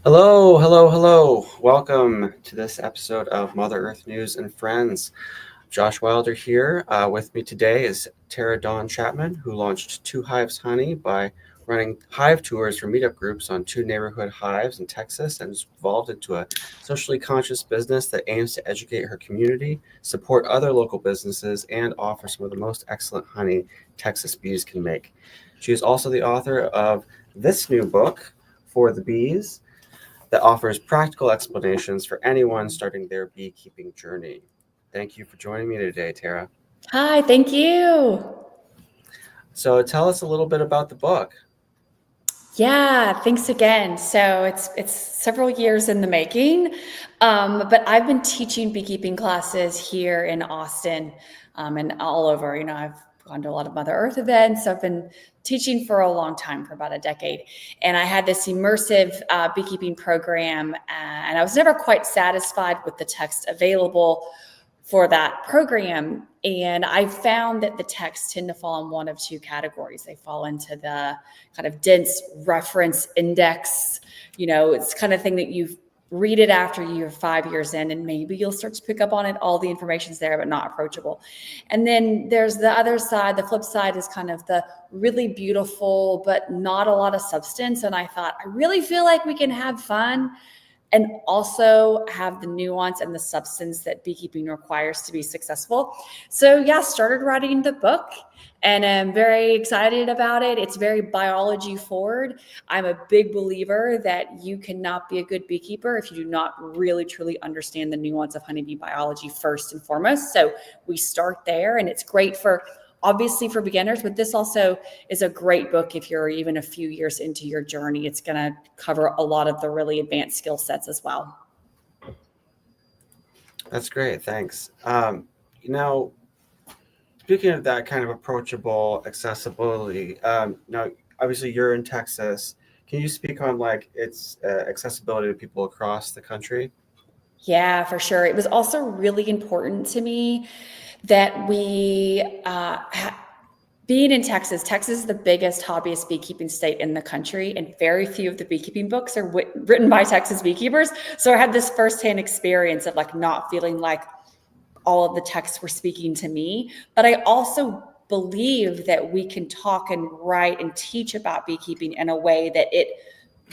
Hello, hello, hello. Welcome to this episode of Mother Earth News and Friends. Josh Wilder here. With me today is Tara Dawn Chapman, who launched Two Hives Honey by running hive tours for meetup groups on two neighborhood hives in Texas and has evolved into a socially conscious business that aims to educate her community, support other local businesses, and offer some of the most excellent honey Texas bees can make. She is also the author of this new book, For the Bees, that offers practical explanations for anyone starting their beekeeping journey. Thank you for joining me today, Tara. Hi, thank you. So tell us a little bit about the book. Yeah, thanks again. So it's several years in the making, but I've been teaching beekeeping classes here in Austin and all over. I've gone to a lot of Mother Earth events. I've been teaching for a long time, for about a decade, and I had this immersive beekeeping program, and I was never quite satisfied with the text available for that program. And I found that the texts tend to fall in one of two categories. They fall into the kind of dense reference index, it's kind of thing that you read it after you're 5 years in, and maybe you'll start to pick up on it. All the information's there, but not approachable. And then there's the other side. The flip side is kind of the really beautiful, but not a lot of substance. And I thought, I really feel like we can have fun and also have the nuance and the substance that beekeeping requires to be successful. So yeah, started writing the book and I'm very excited about it. It's very biology forward. I'm a big believer that you cannot be a good beekeeper if you do not really truly understand the nuance of honeybee biology first and foremost. So we start there, and it's great for obviously for beginners, but this also is a great book if you're even a few years into your journey. It's going to cover a lot of the really advanced skill sets as well. That's great. Thanks. Now, speaking of that kind of approachable accessibility, now obviously you're in Texas. Can you speak on like its accessibility to people across the country? Yeah, for sure. It was also really important to me that being in Texas, Texas is the biggest hobbyist beekeeping state in the country, and very few of the beekeeping books are written by Texas beekeepers. So I had this firsthand experience of like not feeling like all of the texts were speaking to me. But I also believe that we can talk and write and teach about beekeeping in a way that it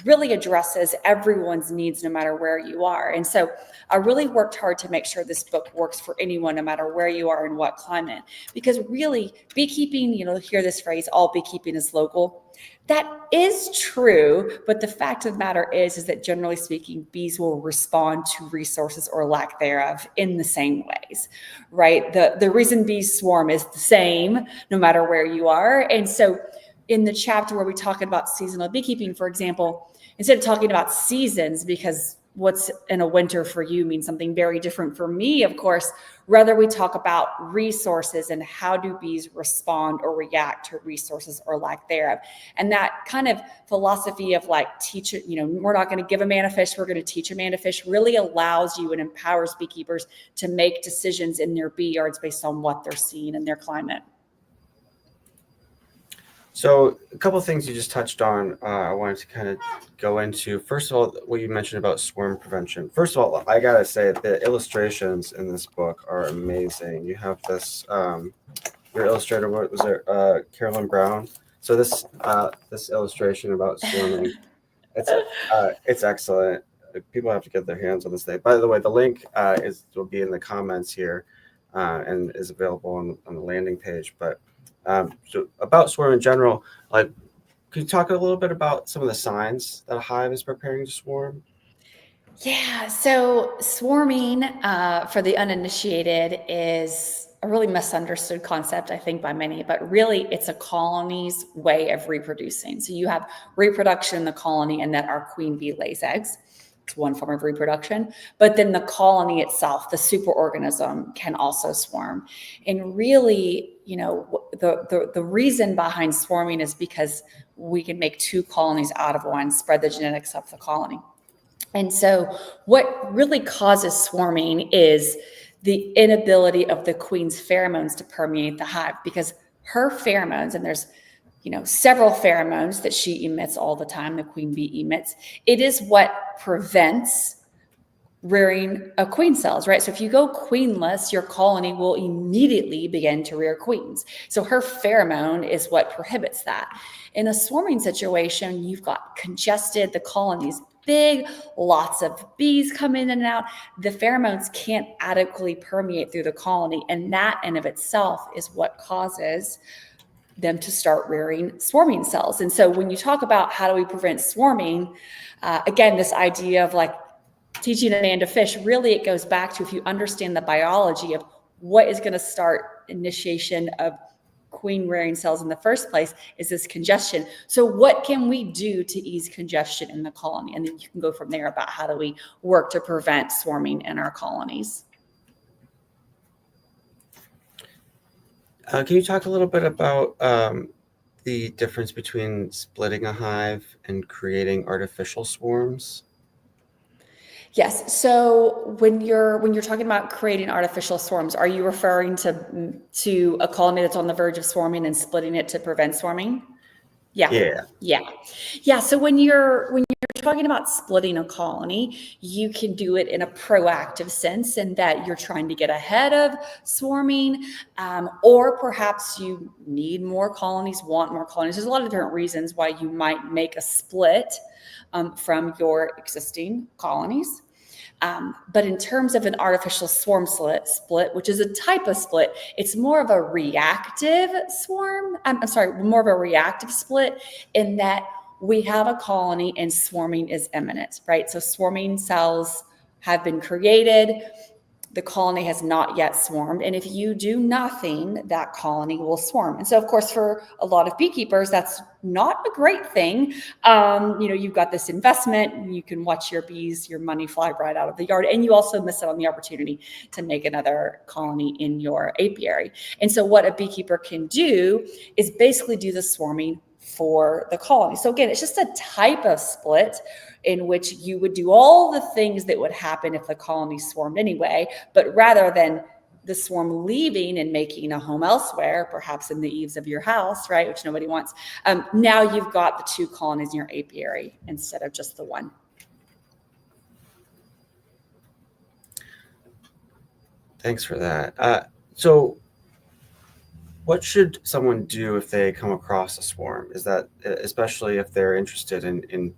really addresses everyone's needs no matter where you are. And so I really worked hard to make sure this book works for anyone no matter where you are and what climate. Because really, beekeeping, hear this phrase, all beekeeping is local. That is true, but the fact of the matter is that generally speaking, bees will respond to resources or lack thereof in the same ways, right? The reason bees swarm is the same no matter where you are. And so in the chapter where we talk about seasonal beekeeping, for example, instead of talking about seasons, because what's in a winter for you means something very different for me, of course, rather we talk about resources and how do bees respond or react to resources or lack thereof. And that kind of philosophy of like teach it, we're not going to give a man a fish, we're going to teach a man to fish, really allows you and empowers beekeepers to make decisions in their bee yards based on what they're seeing in their climate. So a couple of things you just touched on, I wanted to kind of go into. First of all, what you mentioned about swarm prevention. First of all, I gotta say the illustrations in this book are amazing. You have this, your illustrator, what was it, Carolyn Brown. So this illustration about swarming, it's excellent. People have to get their hands on this thing. By the way, the link will be in the comments here, and is available on the landing page. But so about swarm in general, like, could you talk a little bit about some of the signs that a hive is preparing to swarm? Yeah, so swarming, for the uninitiated, is a really misunderstood concept, I think, by many, but really it's a colony's way of reproducing. So you have reproduction in the colony, and that our queen bee lays eggs. It's one form of reproduction, but then the colony itself, the superorganism, can also swarm. And really, the reason behind swarming is because we can make two colonies out of one, spread the genetics of the colony. And so what really causes swarming is the inability of the queen's pheromones to permeate the hive, because her pheromones, and there's several pheromones that she emits all the time, the queen bee emits. It is what prevents rearing of queen cells, right? So if you go queenless, your colony will immediately begin to rear queens. So her pheromone is what prohibits that. In a swarming situation, you've got congested, the colony's big, lots of bees come in and out. The pheromones can't adequately permeate through the colony, and that in of itself is what causes them to start rearing swarming cells. And so when you talk about how do we prevent swarming, again, this idea of like teaching a man to fish, really it goes back to if you understand the biology of what is going to start initiation of queen rearing cells in the first place is this congestion. So what can we do to ease congestion in the colony? And then you can go from there about how do we work to prevent swarming in our colonies. Can you talk a little bit about the difference between splitting a hive and creating artificial swarms? Yes. So when you're talking about creating artificial swarms, are you referring to a colony that's on the verge of swarming and splitting it to prevent swarming? Yeah. Yeah. So when you're talking about splitting a colony, you can do it in a proactive sense, in that you're trying to get ahead of swarming, or perhaps you need more colonies, want more colonies. There's a lot of different reasons why you might make a split from your existing colonies. But in terms of an artificial swarm split, which is a type of split, it's more of a reactive swarm. I'm sorry, more of a reactive split, in that we have a colony and swarming is imminent, right? So swarming cells have been created. The colony has not yet swarmed. And if you do nothing, that colony will swarm. And so, of course, for a lot of beekeepers, that's not a great thing. You've got this investment, you can watch your bees, your money fly right out of the yard. And you also miss out on the opportunity to make another colony in your apiary. And so what a beekeeper can do is basically do the swarming for the colony. So again, it's just a type of split in which you would do all the things that would happen if the colony swarmed anyway, but rather than the swarm leaving and making a home elsewhere, perhaps in the eaves of your house, right, which nobody wants, now you've got the two colonies in your apiary instead of just the one. Thanks for that. So what should someone do if they come across a swarm? Is that, especially if they're interested in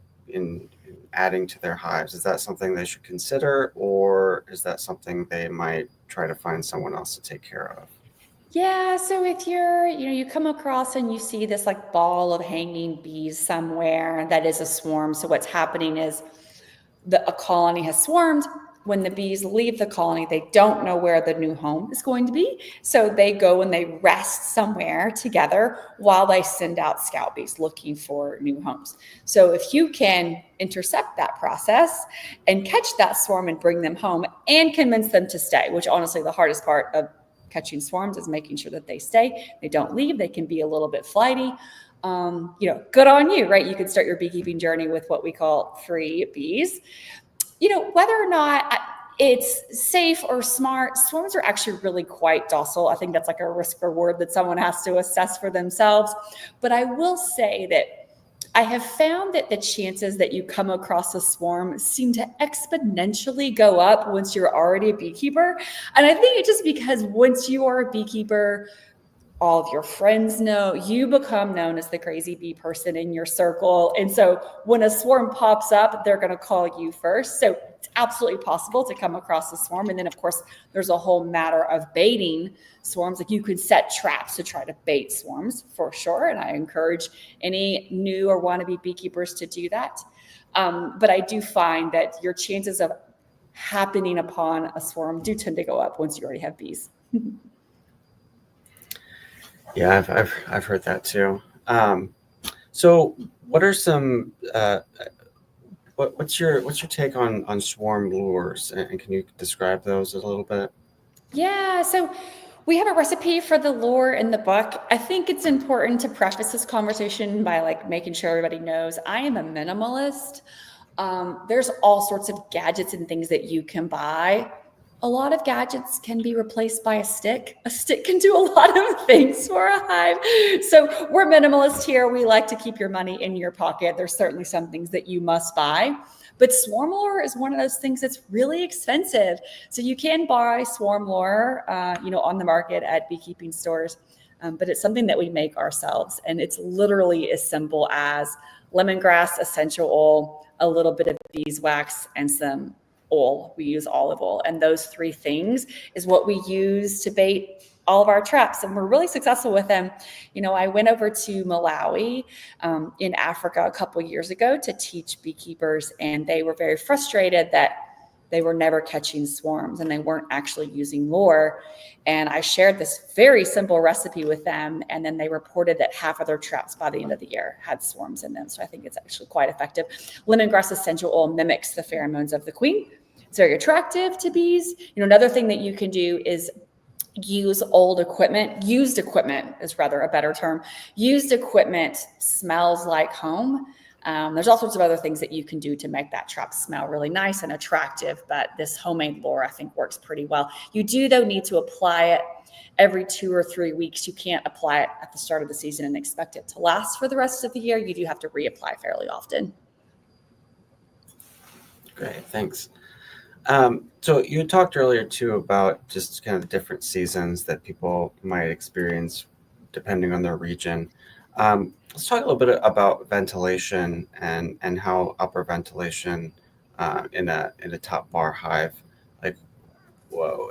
adding to their hives, is that something they should consider, or is that something they might try to find someone else to take care of? Yeah, so if you come across and you see this like ball of hanging bees somewhere, that is a swarm. So what's happening is a colony has swarmed. When the bees leave the colony, they don't know where the new home is going to be. So they go and they rest somewhere together while they send out scout bees looking for new homes. So if you can intercept that process and catch that swarm and bring them home and convince them to stay, which honestly, the hardest part of catching swarms is making sure that they stay, they don't leave, they can be a little bit flighty. Good on you, right? You can start your beekeeping journey with what we call free bees. Whether or not it's safe or smart, swarms are actually really quite docile. I think that's like a risk reward that someone has to assess for themselves. But I will say that I have found that the chances that you come across a swarm seem to exponentially go up once you're already a beekeeper. And I think it's just because once you are a beekeeper, all of your friends know, you become known as the crazy bee person in your circle. And so when a swarm pops up, they're going to call you first. So it's absolutely possible to come across a swarm. And then, of course, there's a whole matter of baiting swarms. Like you could set traps to try to bait swarms for sure. And I encourage any new or wannabe beekeepers to do that. But I do find that your chances of happening upon a swarm do tend to go up once you already have bees. Yeah, I've heard that too. So what are some what's your take on swarm lures, and can you describe those a little bit? Yeah, so we have a recipe for the lure in the book. I think it's important to preface this conversation by like making sure everybody knows I am a minimalist. There's all sorts of gadgets and things that you can buy a lot of gadgets can be replaced by a stick. A stick can do a lot of things for a hive. So we're minimalist here. We like to keep your money in your pocket. There's certainly some things that you must buy. But swarm lure is one of those things that's really expensive. So you can buy swarm lure, on the market at beekeeping stores, but it's something that we make ourselves. And it's literally as simple as lemongrass, essential oil, a little bit of beeswax, and some oil. We use olive oil. And those three things is what we use to bait all of our traps, and we're really successful with them. I went over to Malawi in Africa a couple years ago to teach beekeepers, and they were very frustrated that they were never catching swarms and they weren't actually using lure. And I shared this very simple recipe with them, and then they reported that half of their traps by the end of the year had swarms in them. So I think it's actually quite effective. Lemongrass essential oil mimics the pheromones of the queen. It's very attractive to bees. Another thing that you can do is use used equipment is rather a better term. Used equipment smells like home. There's all sorts of other things that you can do to make that trap smell really nice and attractive, but this homemade lure I think works pretty well. You do though need to apply it every 2 or 3 weeks. You can't apply it at the start of the season and expect it to last for the rest of the year. You do have to reapply fairly often. Great, thanks. So you talked earlier too about just kind of the different seasons that people might experience depending on their region. Let's talk a little bit about ventilation and how upper ventilation in a top bar hive, like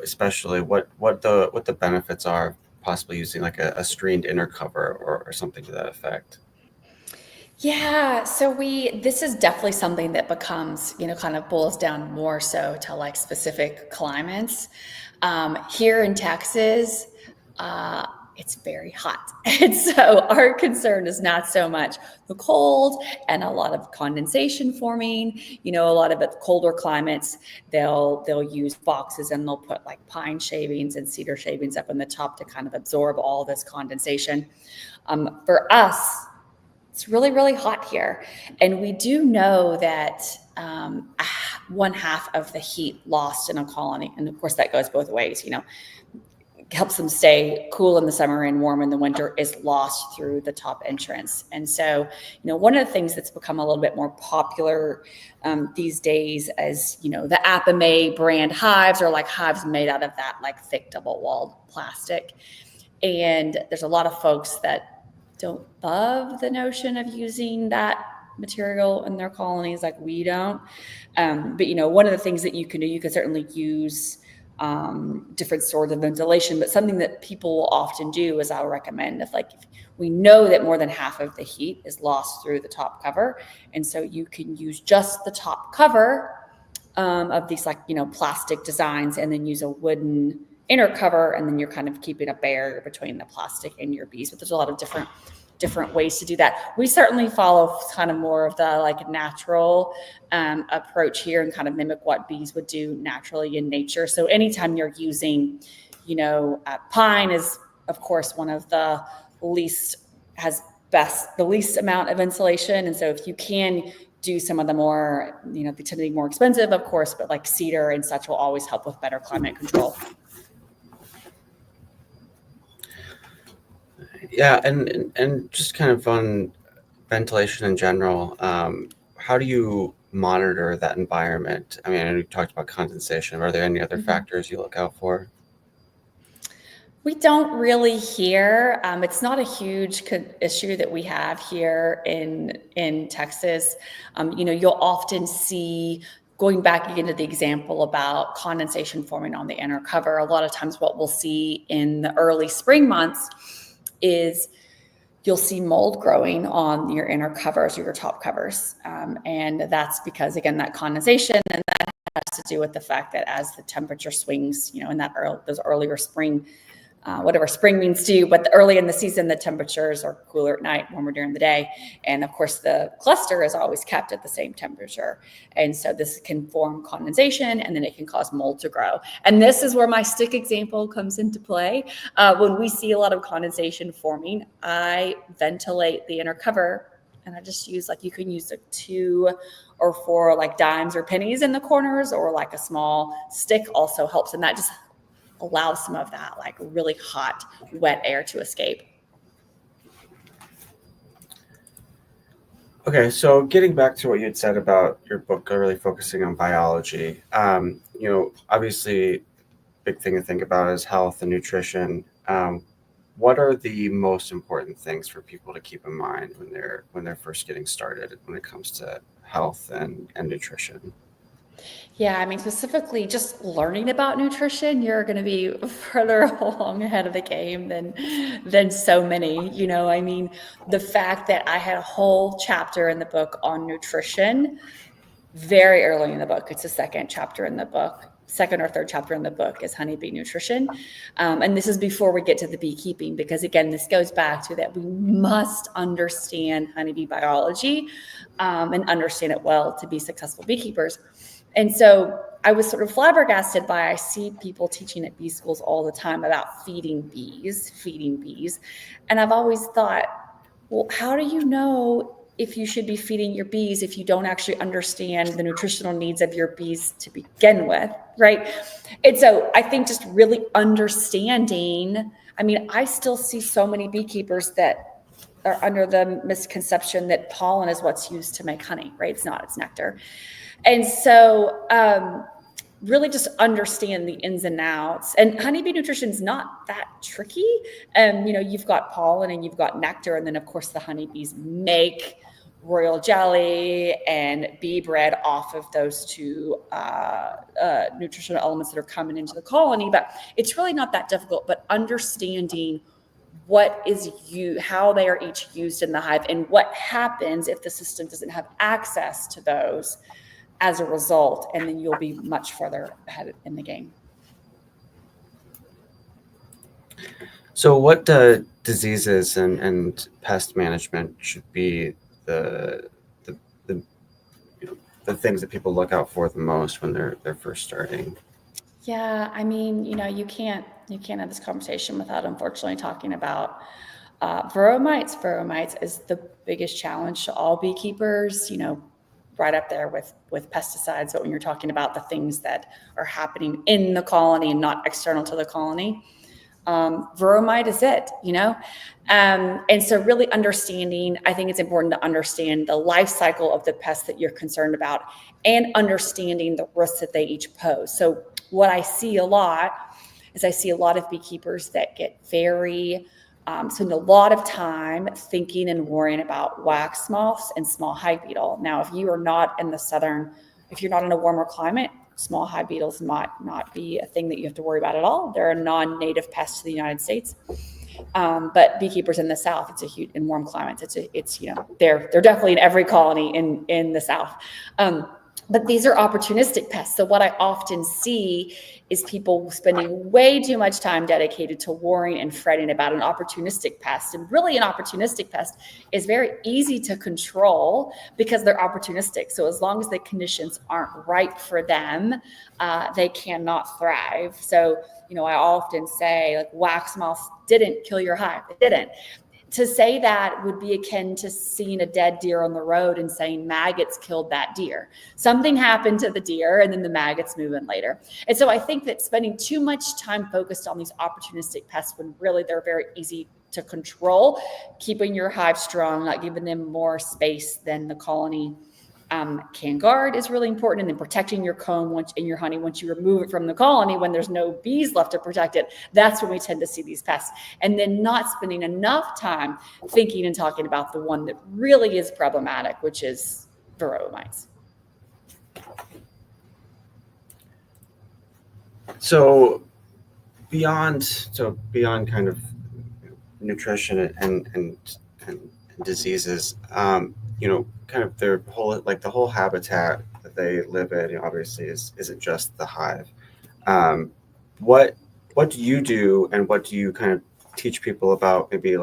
especially what the benefits are of possibly using like a screened inner cover or something to that effect. Yeah, so this is definitely something that becomes, kind of boils down more so to like specific climates. Here in Texas, it's very hot. And so our concern is not so much the cold and a lot of condensation forming. A lot of the colder climates, they'll use boxes and they'll put like pine shavings and cedar shavings up in the top to kind of absorb all this condensation. For us, it's really, really hot here. And we do know that 1/2 of the heat lost in a colony, and of course that goes both ways, helps them stay cool in the summer and warm in the winter, is lost through the top entrance. And so, one of the things that's become a little bit more popular these days is, the Apame brand hives, or like hives made out of that like thick double-walled plastic. And there's a lot of folks that don't love the notion of using that material in their colonies like we don't. But one of the things that you can do, you can certainly use different sorts of ventilation, but something that people will often do is I'll recommend if we know that more than half of the heat is lost through the top cover. And so you can use just the top cover of these plastic designs, and then use a wooden inner cover, and then you're kind of keeping a barrier between the plastic and your bees. But there's a lot of different ways to do that. We certainly follow kind of more of the natural approach here and kind of mimic what bees would do naturally in nature. So anytime you're using, pine is of course one of the least amount of insulation. And so if you can do some of the more, they tend to be more expensive, of course, but like cedar and such will always help with better climate control. Yeah, and just kind of on ventilation in general, how do you monitor that environment? I mean, I know you talked about condensation. Are there any other factors you look out for? We don't really here. It's not a huge issue that we have here in Texas. You'll often see, going back again to the example about condensation forming on the inner cover, a lot of times what we'll see in the early spring months is you'll see mold growing on your inner covers or your top covers. And that's because, again, that condensation, and that has to do with the fact that as the temperature swings, in those earlier spring, whatever spring means to you, but early in the season, the temperatures are cooler at night, warmer during the day. And of course, the cluster is always kept at the same temperature. And so this can form condensation, and then it can cause mold to grow. And this is where my stick example comes into play. When we see a lot of condensation forming, I ventilate the inner cover And I just use like, you can use like 2 or 4 like dimes or pennies in the corners, or like a small stick also helps. And that just allows some of that like really hot, wet air to escape. Okay, so getting back to what you had said about your book really focusing on biology, obviously, big thing to think about is health and nutrition. What are the most important things for people to keep in mind when they're first getting started when it comes to health and nutrition? Yeah, I mean, specifically just learning about nutrition, you're going to be further along ahead of the game than so many. I mean, the fact that I had a whole chapter in the book on nutrition very early in the book. It's the second chapter in the book. Second or third chapter in the book is honeybee nutrition. And this is before we get to the beekeeping, because again, this goes back to that we must understand honeybee biology and understand it well to be successful beekeepers. And so I was sort of flabbergasted by, I see people teaching at bee schools all the time about feeding bees. And I've always thought, well, how do you know if you should be feeding your bees if you don't actually understand the nutritional needs of your bees to begin with, right? And so I think just really understanding, I mean, I still see so many beekeepers that are under the misconception that pollen is what's used to make honey, right? It's not, it's nectar. And so really just understand the ins and outs. And honeybee nutrition is not that tricky. You've got pollen and you've got nectar, and then of course the honeybees make royal jelly and bee bread off of those 2 nutritional elements that are coming into the colony. But it's really not that difficult, but understanding how they are each used in the hive and what happens if the system doesn't have access to those as a result, and then you'll be much further ahead in the game. So, what diseases and pest management should be the the, the the things that people look out for the most when they're first starting? Yeah, I mean, you can't have this conversation without unfortunately talking about Veromites. Veromites is the biggest challenge to all beekeepers, right up there with pesticides. But when you're talking about the things that are happening in the colony and not external to the colony, Veromite is it, and so really understanding, I think it's important to understand the life cycle of the pests that you're concerned about and understanding the risks that they each pose. So what I see a lot is I see a lot of beekeepers that get very spend a lot of time thinking and worrying about wax moths and small hive beetle. Now, if you're not in a warmer climate, small hive beetles might not be a thing that you have to worry about at all. They're a non-native pest to the United States. But beekeepers in the South, it's a huge, in warm climates, they're definitely in every colony in the South. But these are opportunistic pests. So what I often see is people spending way too much time dedicated to worrying and fretting about an opportunistic pest. And really an opportunistic pest is very easy to control because they're opportunistic. So as long as the conditions aren't right for them, they cannot thrive. So, I often say like wax moths didn't kill your hive. They didn't. To say that would be akin to seeing a dead deer on the road and saying maggots killed that deer. Something happened to the deer and then the maggots move in later. And so I think that spending too much time focused on these opportunistic pests when really they're very easy to control, keeping your hive strong, not giving them more space than the colony can guard is really important. And then protecting your comb in your honey, once you remove it from the colony, when there's no bees left to protect it, that's when we tend to see these pests. And then not spending enough time thinking and talking about the one that really is problematic, which is Veromites. So beyond kind of nutrition and diseases, kind of their whole the whole habitat that they live in, obviously isn't just the hive. Um, what do you do, and what do you kind of teach people about maybe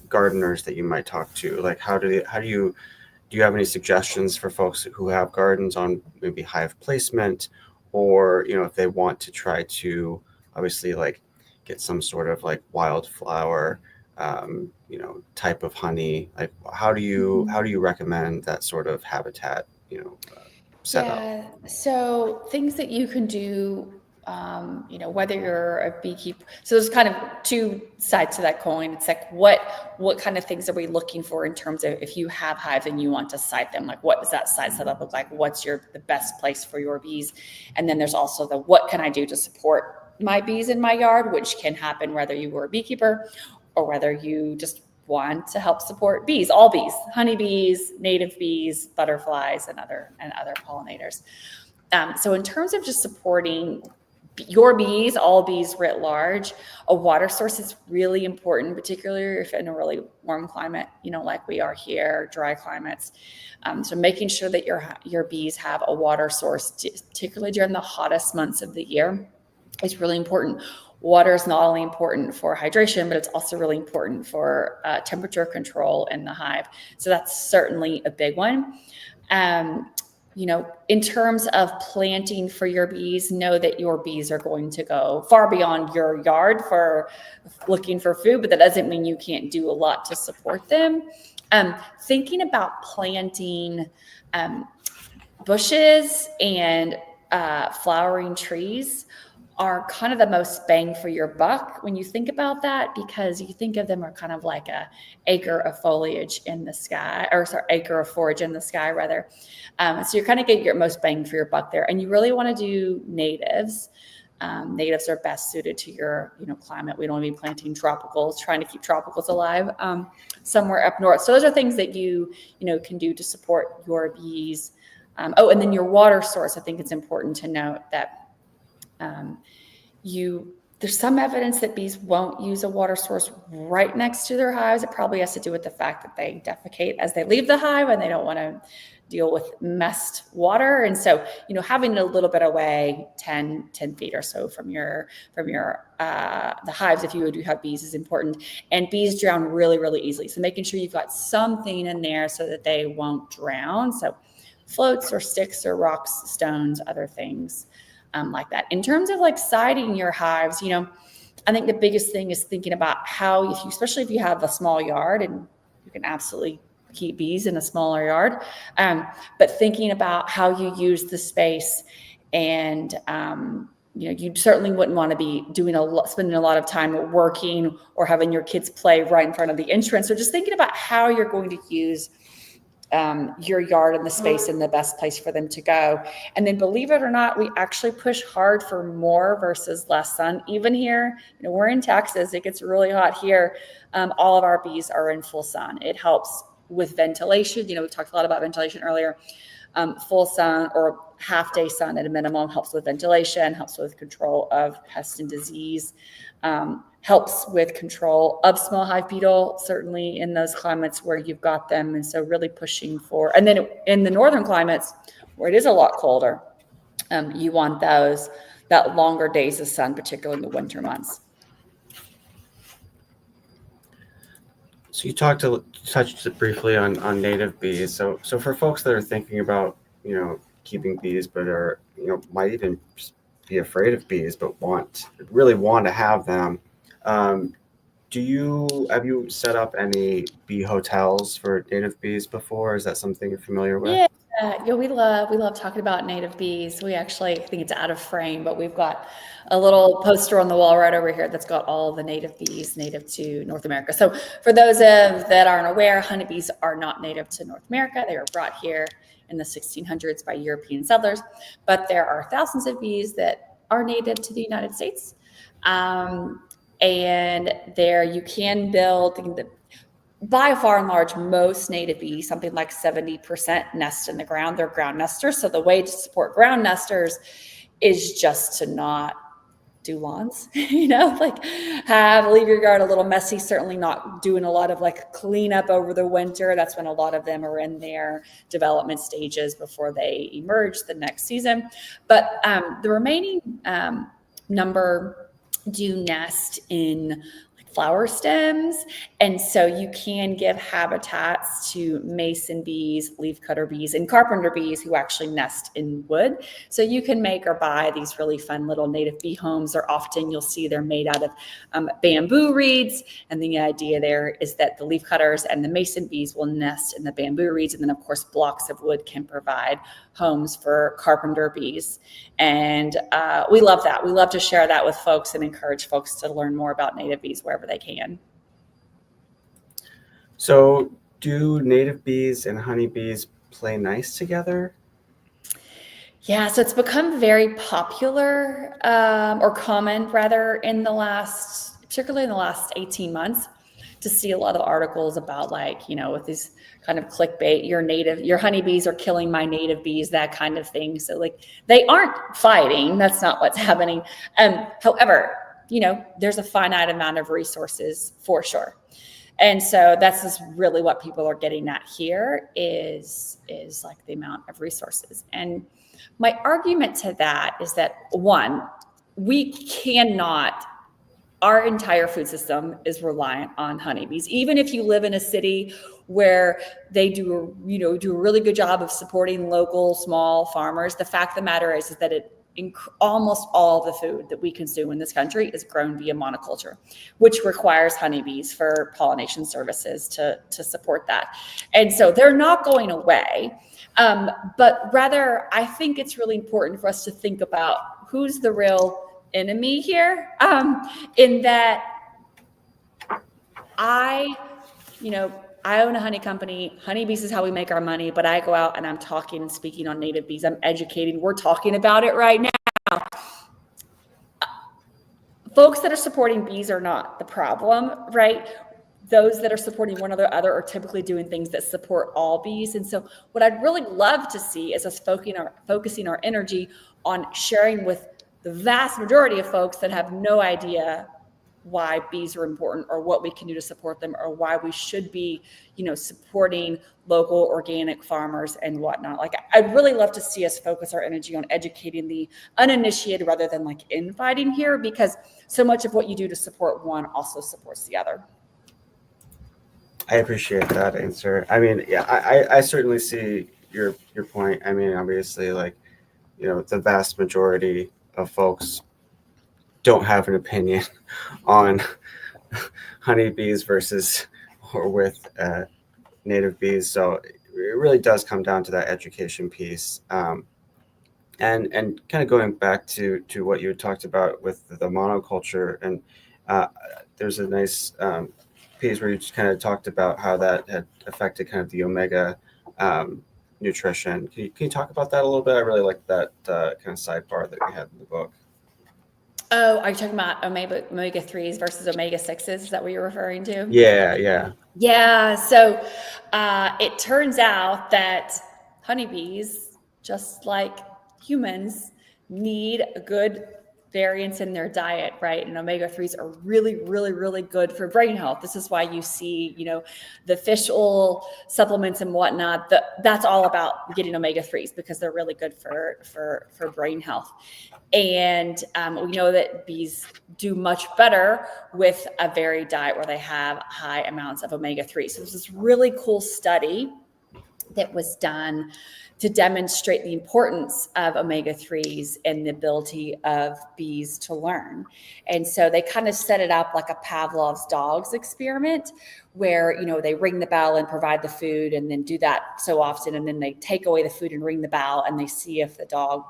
gardeners that you might talk to? Like how do you have any suggestions for folks who have gardens on maybe hive placement, or if they want to try to obviously get some sort of wildflower type of honey? Like, how do you recommend that sort of habitat, set up? Yeah. So things that you can do, whether you're a beekeeper. So there's kind of two sides to that coin. It's like what kind of things are we looking for in terms of if you have hives and you want to site them? Like, what does that site setup look like? What's the best place for your bees? And then there's also the what can I do to support my bees in my yard, which can happen whether you were a beekeeper or whether you just want to help support bees, all bees, honeybees, native bees, butterflies, and other pollinators. So in terms of just supporting your bees, all bees writ large, a water source is really important, particularly if in a really warm climate, like we are here, dry climates. So making sure that your bees have a water source, particularly during the hottest months of the year, is really important. Water is not only important for hydration, but it's also really important for temperature control in the hive. So that's certainly a big one. In terms of planting for your bees, know that your bees are going to go far beyond your yard for looking for food, but that doesn't mean you can't do a lot to support them. Thinking about planting bushes and flowering trees are kind of the most bang for your buck when you think about that, because you think of them are kind of like a acre of foliage in the sky, or sorry, acre of forage in the sky rather. So you're kind of getting your most bang for your buck there. And you really want to do natives. Natives are best suited to your climate. We don't want to be planting tropicals, trying to keep tropicals alive somewhere up north. So those are things that you can do to support your bees. And then your water source. I think it's important to note that there's some evidence that bees won't use a water source right next to their hives. It probably has to do with the fact that they defecate as they leave the hive and they don't want to deal with messed water. And so, having it a little bit away, 10 feet or so from the hives, if you do have bees, is important. And bees drown really, really easily. So making sure you've got something in there so that they won't drown. So floats or sticks or rocks, stones, other things like that. In terms of like siding your hives, I think the biggest thing is thinking about how, especially if you have a small yard, and you can absolutely keep bees in a smaller yard, but thinking about how you use the space. And you certainly wouldn't want to be spending a lot of time working or having your kids play right in front of the entrance. So just thinking about how you're going to use your yard and the space and the best place for them to go. And then, believe it or not, we actually push hard for more versus less sun. Even here, we're in Texas, it gets really hot here. All of our bees are in full sun. It helps with ventilation. We talked a lot about ventilation earlier. Full sun or half day sun at a minimum helps with ventilation, helps with control of pest and disease, helps with control of small hive beetle, certainly in those climates where you've got them. And so really pushing for, and then in the northern climates where it is a lot colder, you want that longer days of sun, particularly in the winter months. So you touched briefly on native bees. So for folks that are thinking about keeping bees, but are might even be afraid of bees, but really want to have them. Have you set up any bee hotels for native bees before? Is that something you're familiar with? Yeah, we love talking about native bees. We actually think it's out of frame, but we've got a little poster on the wall right over here that's got all the native bees native to North America. So for those that aren't aware, honeybees are not native to North America. They were brought here in the 1600s by European settlers, but there are thousands of bees that are native to the United States. And there you can build by far and large, most native bees, something like 70%, nest in the ground. They're ground nesters. So the way to support ground nesters is just to not do lawns, leave your yard a little messy, certainly not doing a lot of cleanup over the winter. That's when a lot of them are in their development stages before they emerge the next season. But the remaining number do nest in flower stems. And so you can give habitats to mason bees, leafcutter bees, and carpenter bees who actually nest in wood. So you can make or buy these really fun little native bee homes, or often you'll see they're made out of bamboo reeds. And the idea there is that the leafcutters and the mason bees will nest in the bamboo reeds. And then, of course, blocks of wood can provide homes for carpenter bees. And we love that. We love to share that with folks and encourage folks to learn more about native bees wherever they can. So do native bees and honeybees play nice together? Yeah, so it's become very popular, or common rather, particularly in the last 18 months, to see a lot of articles about, like, with these kind of clickbait, your honeybees are killing my native bees, that kind of thing. So, like, they aren't fighting. That's not what's happening. However, there's a finite amount of resources for sure. And so that's just really what people are getting at here is like the amount of resources. And my argument to that is that, one, our entire food system is reliant on honeybees. Even if you live in a city where they do a really good job of supporting local small farmers, the fact of the matter is that almost all the food that we consume in this country is grown via monoculture, which requires honeybees for pollination services to support that. And so they're not going away. But rather, I think it's really important for us to think about who's the real enemy here, in that I own a honey company. Honeybees is how we make our money, but I go out and I'm talking and speaking on native bees. I'm educating. We're talking about it right now. Folks that are supporting bees are not the problem, right? Those that are supporting one or the other are typically doing things that support all bees. And so what I'd really love to see is us focusing our energy on sharing with the vast majority of folks that have no idea why bees are important, or what we can do to support them, or why we should be, supporting local organic farmers and whatnot. Like, I'd really love to see us focus our energy on educating the uninitiated rather than like infighting here, because so much of what you do to support one also supports the other. I appreciate that answer. I mean, yeah, I certainly see your point. I mean, obviously, like, the vast majority of folks don't have an opinion on honeybees versus or with native bees. So it really does come down to that education piece. And kind of going back to what you talked about with the monoculture, and there's a nice piece where you just kind of talked about how that had affected kind of the omega nutrition. Can you talk about that a little bit? I really like that kind of sidebar that we had in the book. Oh, are you talking about omega 3s versus omega 6s? Is that what you're referring to? Yeah. Yeah. So it turns out that honeybees, just like humans, need a good variance in their diet, right? And omega 3s are really, really, really good for brain health. This is why you see, the fish oil supplements and whatnot. That's all about getting omega 3s, because they're really good for brain health. And we know that bees do much better with a varied diet where they have high amounts of omega 3. So there's this really cool study that was done to demonstrate the importance of omega 3s and the ability of bees to learn. And so they kind of set it up like a Pavlov's dogs experiment, where, they ring the bell and provide the food, and then do that so often. And then they take away the food and ring the bell, and they see if the dog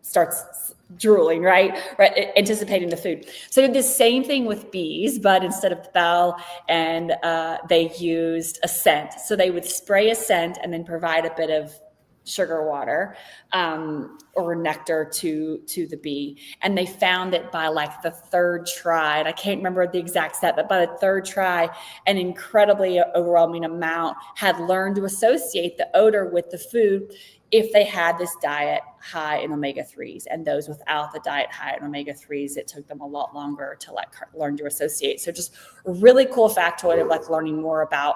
starts drooling, right? Anticipating the food. So they did the same thing with bees, but instead of the bell, and they used a scent. So they would spray a scent and then provide a bit of sugar water or nectar to the bee. And they found that by like the third try, and I can't remember the exact step, but by the third try, an incredibly overwhelming amount had learned to associate the odor with the food if they had this diet high in omega 3s. And those without the diet high in omega 3s, it took them a lot longer to learn to associate. So just a really cool factoid of learning more about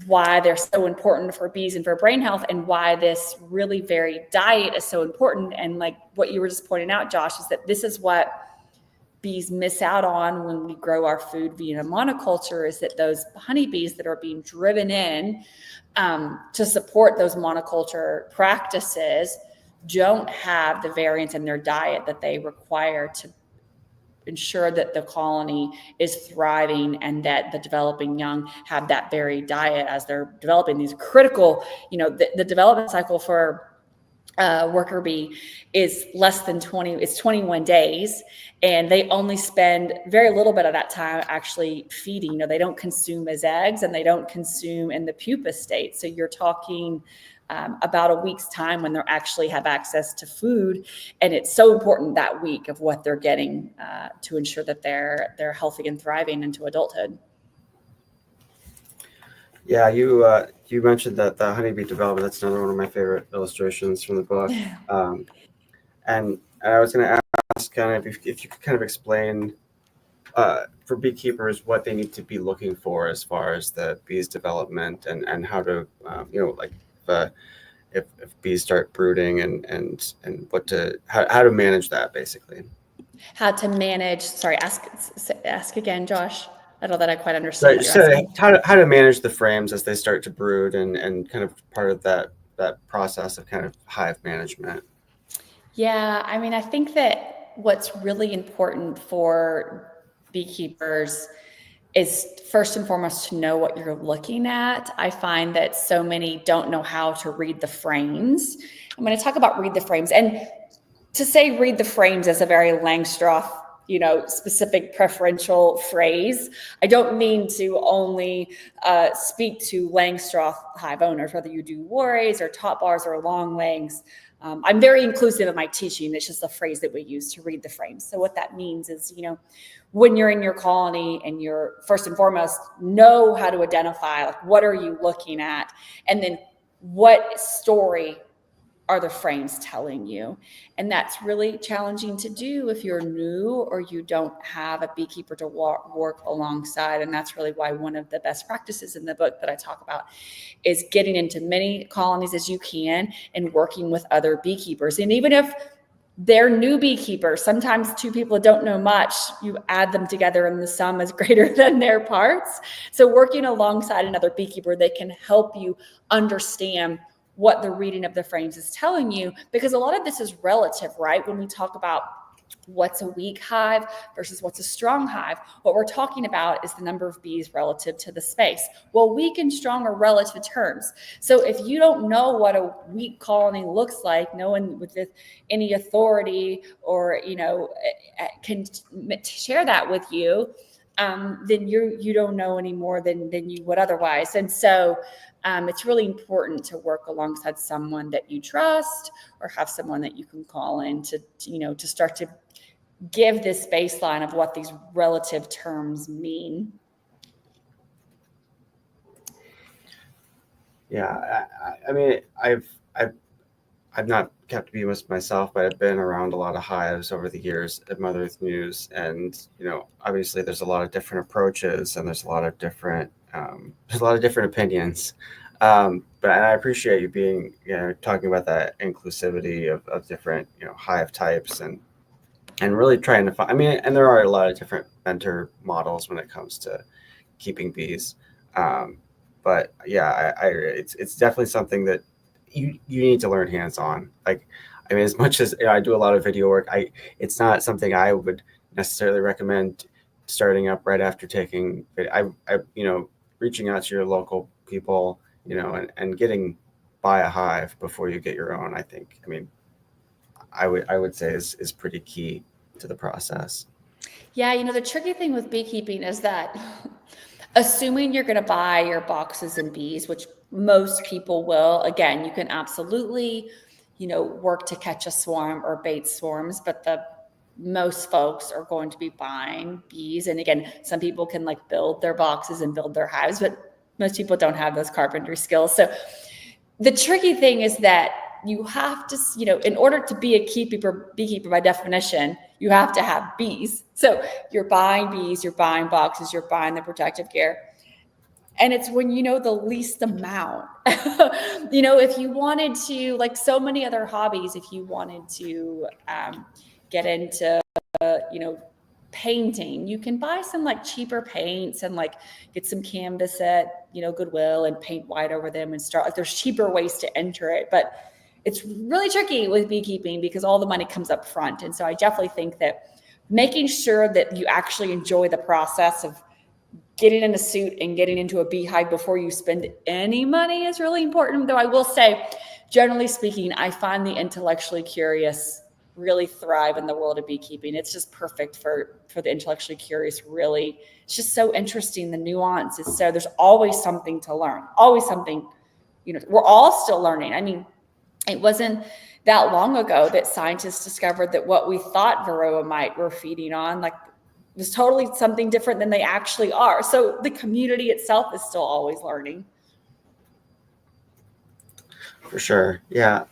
why they're so important for bees and for brain health, and why this really varied diet is so important. And like what you were just pointing out, Josh, is that this is what bees miss out on when we grow our food via monoculture is that those honeybees that are being driven in to support those monoculture practices don't have the variance in their diet that they require to ensure that the colony is thriving and that the developing young have that varied diet as they're developing these critical, the development cycle for worker bee is less than 21 days, and they only spend very little bit of that time actually feeding. They don't consume as eggs, and they don't consume in the pupa state. So you're talking about a week's time when they actually have access to food, and it's so important that week of what they're getting to ensure that they're healthy and thriving into adulthood. Yeah, you mentioned that the honeybee development. That's another one of my favorite illustrations from the book. And I was going to ask kind of if you could kind of explain for beekeepers what they need to be looking for as far as the bees development and how to like if bees start brooding and how to manage that basically. How to manage? Sorry, ask again, Josh. I don't know that I quite understand what you're asking. How to manage the frames as they start to brood and kind of part of that process of kind of hive management. Yeah, I mean, I think that what's really important for beekeepers is first and foremost to know what you're looking at. I find that so many don't know how to read the frames. I'm going to talk about read the frames. And to say read the frames is a very Langstroth, specific preferential phrase. I don't mean to only speak to Langstroth hive owners, whether you do warrays or top bars or long legs. I'm very inclusive in my teaching. It's just a phrase that we use to read the frames. So what that means is, when you're in your colony and you're first and foremost know how to identify, like, what are you looking at? And then what story are the frames telling you? And that's really challenging to do if you're new or you don't have a beekeeper to work alongside. And that's really why one of the best practices in the book that I talk about is getting into many colonies as you can and working with other beekeepers. And even if they're new beekeepers, sometimes two people don't know much, you add them together and the sum is greater than their parts. So working alongside another beekeeper, they can help you understand what the reading of the frames is telling you, because a lot of this is relative, right? When we talk about what's a weak hive versus what's a strong hive, what we're talking about is the number of bees relative to the space. Well, weak and strong are relative terms. So if you don't know what a weak colony looks like, no one with any authority or, can share that with you, then you don't know any more than you would otherwise. And so it's really important to work alongside someone that you trust or have someone that you can call in to start to give this baseline of what these relative terms mean. Yeah, I mean, I've not kept bees myself, but I've been around a lot of hives over the years at Mother Earth News, and obviously there's a lot of different approaches and there's a lot of different opinions. But I appreciate you being talking about that inclusivity of different hive types and really trying to find. I mean, and there are a lot of different mentor models when it comes to keeping bees. But yeah, it's definitely something that you need to learn hands-on. Like, I mean, as much as I do a lot of video work, it's not something I would necessarily recommend starting up right after taking. I reaching out to your local people, and getting buy a hive before you get your own. I mean, I would say is pretty key to the process. Yeah, the tricky thing with beekeeping is that assuming you're going to buy your boxes and bees, which most people will, again, you can absolutely, work to catch a swarm or bait swarms, but most folks are going to be buying bees. And again, some people can build their boxes and build their hives, but most people don't have those carpentry skills. So the tricky thing is that you have to, in order to be a beekeeper by definition, you have to have bees. So you're buying bees, you're buying boxes, you're buying the protective gear. And it's when you know the least amount. If you wanted to, like so many other hobbies, if you wanted to get into, painting. You can buy some like cheaper paints and like get some canvas at, Goodwill and paint white over them and start, like there's cheaper ways to enter it, but it's really tricky with beekeeping because all the money comes up front. And so I definitely think that making sure that you actually enjoy the process of getting in a suit and getting into a beehive before you spend any money is really important. Though I will say, generally speaking, I find the intellectually curious really thrive in the world of beekeeping. It's just perfect for the intellectually curious. Really, it's just so interesting. The nuance is so there's always something to learn, always something. We're all still learning. I mean, it wasn't that long ago that scientists discovered that what we thought varroa mite were feeding on, like, was totally something different than they actually are. So the community itself is still always learning. For sure. Yeah.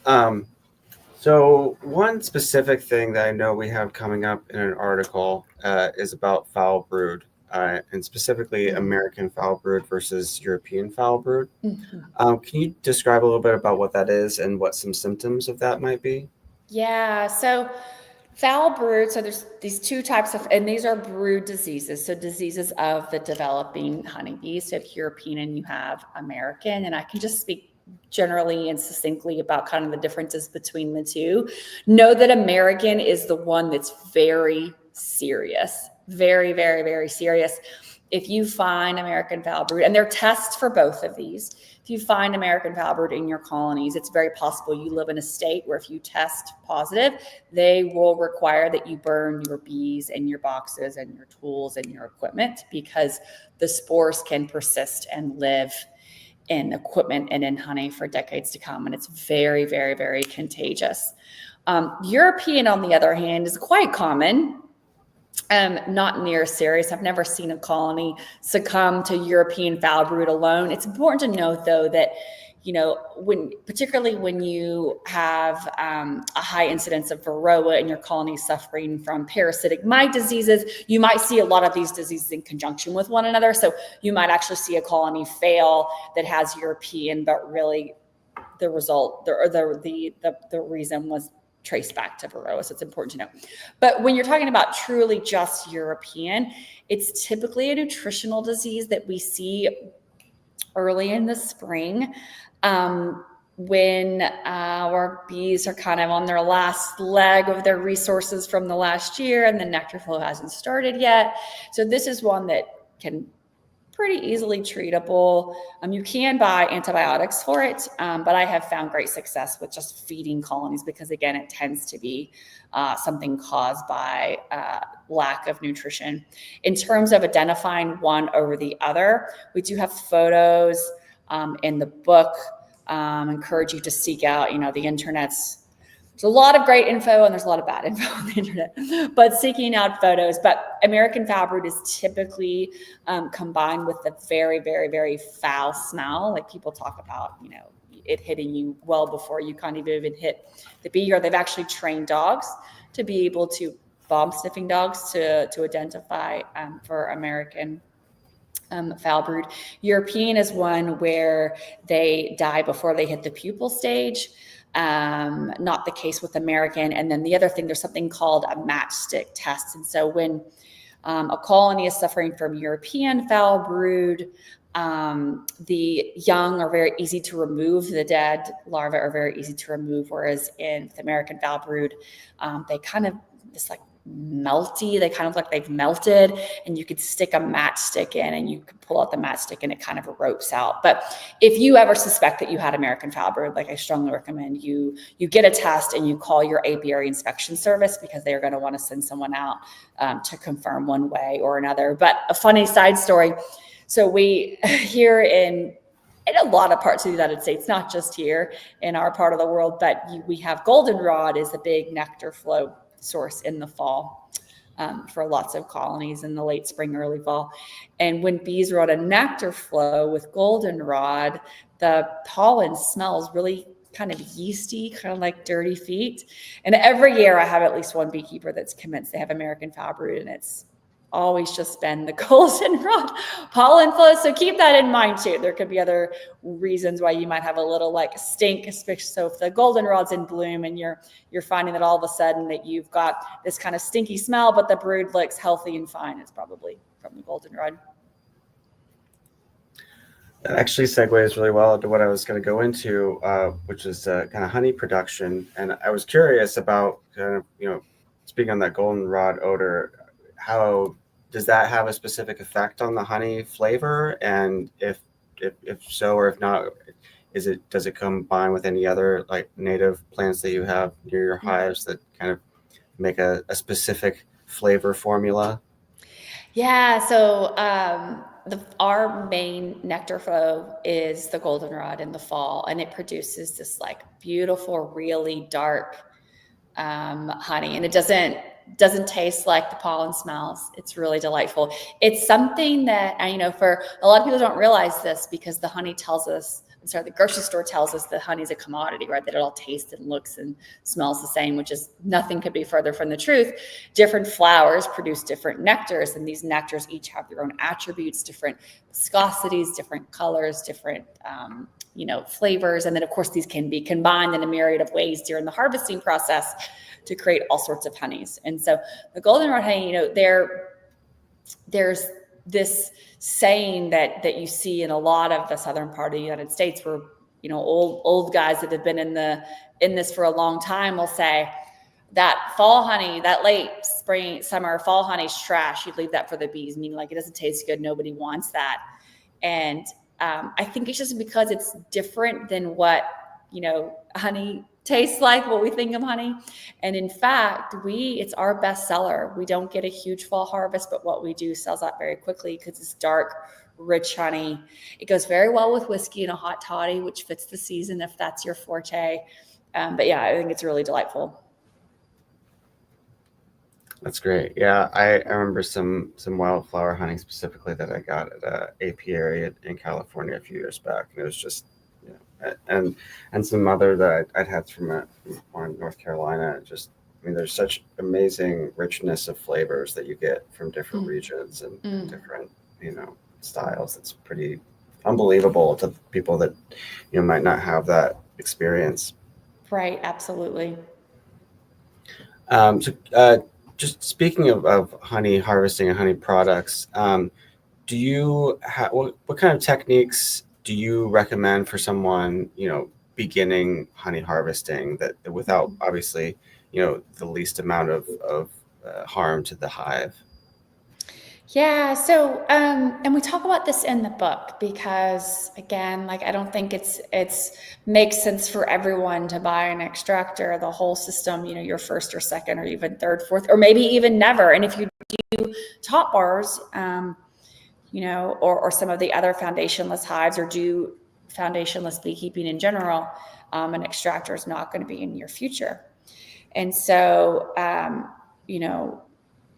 So one specific thing that I know we have coming up in an article is about foul brood, and specifically American foul brood versus European foul brood. Can you describe a little bit about what that is and what some symptoms of that might be? Yeah. So foul brood, so there's these two types of, and these are brood diseases. So diseases of the developing honeybees. So you have European and you have American. And I can just speak generally and succinctly about kind of the differences between the two. Know that American is the one that's very serious, very, very, very serious. If you find American foul brood, and there are tests for both of these, if you find American foul brood in your colonies, it's very possible you live in a state where if you test positive, they will require that you burn your bees and your boxes and your tools and your equipment because the spores can persist and live in equipment and in honey for decades to come. And it's very, very, very contagious. European, on the other hand, is quite common. Not near serious. I've never seen a colony succumb to European foul brood alone. It's important to note, though, that particularly when you have a high incidence of varroa and your colony suffering from parasitic mite diseases, you might see a lot of these diseases in conjunction with one another. So you might actually see a colony fail that has European, but really the result or the reason was traced back to varroa. So it's important to know. But when you're talking about truly just European, it's typically a nutritional disease that we see early in the spring, when our bees are kind of on their last leg of their resources from the last year and the nectar flow hasn't started yet. So this is one that can pretty easily treatable. You can buy antibiotics for it, but I have found great success with just feeding colonies because, again, it tends to be something caused by lack of nutrition. In terms of identifying one over the other, we do have photos in the book. Encourage you to seek out, the internet's. There's a lot of great info and there's a lot of bad info on the internet, but seeking out photos. But American foul brood is typically combined with the very, very, very foul smell. Like people talk about, it hitting you well before you can't even hit the bee, or they've actually trained dogs to be able to, bomb sniffing dogs to identify for American foul brood. European is one where they die before they hit the pupal stage. Not the case with American. And then the other thing, there's something called a matchstick test. And so when a colony is suffering from European foul brood, the young are very easy to remove. The dead larvae are very easy to remove. Whereas in the American foul brood, they kind of, it's like melty, they kind of like they've melted, and you could stick a matchstick in and you could pull out the matchstick and it kind of ropes out. But if you ever suspect that you had American foul brood, like I strongly recommend you get a test and you call your apiary inspection service because they're going to want to send someone out to confirm one way or another. But a funny side story. So we here in a lot of parts of the United States, not just here in our part of the world, but we have goldenrod is a big nectar flow source in the fall for lots of colonies in the late spring, early fall. And when bees are on a nectar flow with goldenrod, the pollen smells really kind of yeasty, kind of like dirty feet. And every year I have at least one beekeeper that's convinced they have American foul brood, and it's always just been the goldenrod pollen flow. So keep that in mind too. There could be other reasons why you might have a little like stink, especially so if the goldenrod's in bloom and you're finding that all of a sudden that you've got this kind of stinky smell, but the brood looks healthy and fine, it's probably from the goldenrod. That actually segues really well into what I was going to go into, which is kind of honey production. And I was curious about kind of, speaking on that goldenrod odor, how does that have a specific effect on the honey flavor? And if so, or if not, does it combine with any other like native plants that you have near your hives that kind of make a specific flavor formula? Yeah, so our main nectar flow is the goldenrod in the fall, and it produces this like beautiful, really dark honey, and it doesn't taste like the pollen smells. It's really delightful. It's something that for a lot of people don't realize this because the honey tells us. The grocery store tells us that honey is a commodity, right? That it all tastes and looks and smells the same, which is nothing could be further from the truth. Different flowers produce different nectars, and these nectars each have their own attributes, different viscosities, different colors, different flavors. And then of course these can be combined in a myriad of ways during the harvesting process to create all sorts of honeys. And so the goldenrod honey, there's this saying that you see in a lot of the southern part of the United States where, old guys that have been in this for a long time will say that fall honey, that late spring, summer, fall honey's trash. You'd leave that for the bees, meaning like it doesn't taste good. Nobody wants that. And I think it's just because it's different than what, honey tastes like, what we think of honey. And in fact, it's our best seller. We don't get a huge fall harvest, but what we do sells out very quickly because it's dark, rich honey. It goes very well with whiskey and a hot toddy, which fits the season if that's your forte. But yeah, I think it's really delightful. That's great. Yeah, I remember some wildflower honey specifically that I got at a apiary in California a few years back, and it was just, and some other that I'd had from North Carolina. There's such amazing richness of flavors that you get from different regions and different, styles. It's pretty unbelievable to people that might not have that experience. Right. Absolutely. Just speaking of honey harvesting and honey products, do you have what kind of techniques do you recommend for someone beginning honey harvesting that without obviously the least amount of harm to the hive? Yeah. So, and we talk about this in the book because again, like, I don't think it's makes sense for everyone to buy an extractor, the whole system, your first or second or even third, fourth, or maybe even never. And if you do top bars, or some of the other foundationless hives or do foundationless beekeeping in general, an extractor is not going to be in your future. And so,